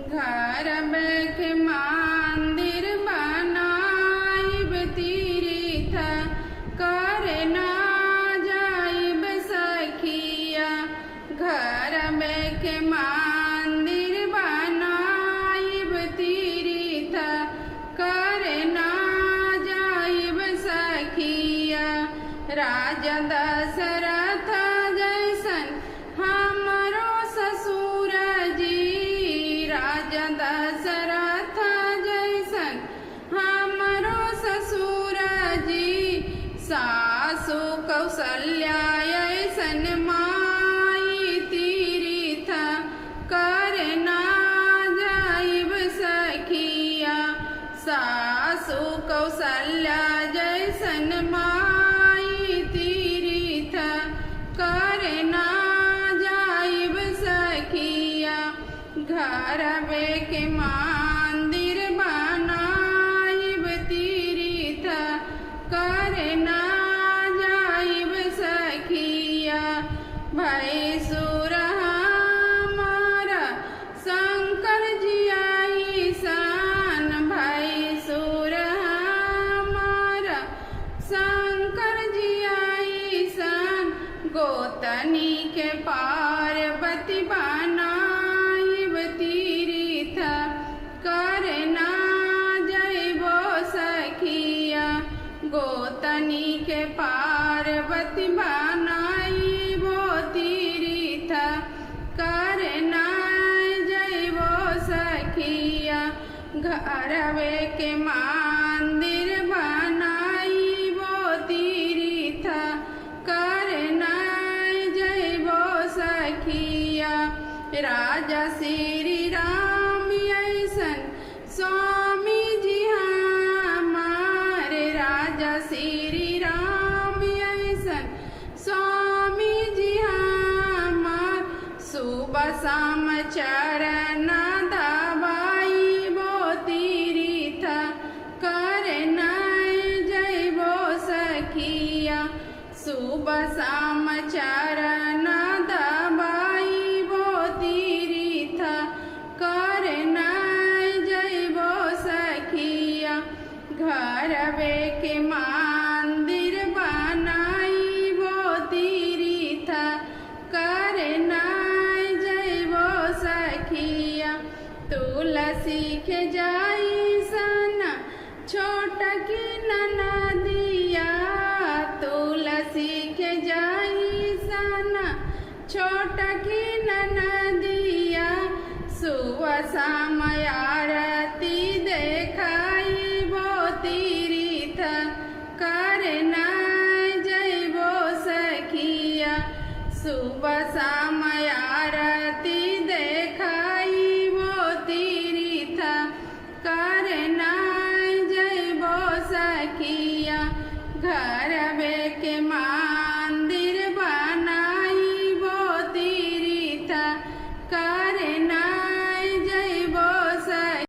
घर बैठ मंदिर बनाइब तीर्थ करना जाइब सखिया। घर बैठ मंदिर बनाइब तीर्थ करना जाइब सखिया। राजा दशरथ जैसन हमरो ससुर जी, राजा दशरथ जैसन हमरो ससुर जी। सासु कौशल्या ऐसन माई तीर्थ करना जाइब सखिया। सासु कौशल्या जैसन माई तीर्थ करना जाइब सखिया। घर बैठ मंदिर बनाइब तीर्थ करना जाइब सखिया। भैसुर हमारा शंकर जी ऐसन, भैसुर हमारा शंकर जी ऐसन। गोतनी के पार्वती बनाइब तीर्थ करना जइबो सखिया। गोतनी के पार्वती बनाइबो तीर्थ करना जइबो सखिया। घरवे के मंदिर बनाइबो तीर्थ करना जइबो सखिया। राजा श्री राम ऐसन स्वामी जी हमारे, राजा श्री राम ऐसन स्वामी जी हमार। सुबह शाम चरण दबाइबो तीर्थ करना जइबो सखिया। सुबह शाम चरण दबाइबो तीर्थ करना जइबो सखिया। घर बैठ मंदिर बनाइबो तीर्थ करना जइबो सखिया। तुलसी के जैसन छोटकी ननदिया, तुलसी के जैसन छोटकी ननदिया। सुबह शाम आरती देखाइबो तीर्थ करना जइबो सखिया। सुबह शाम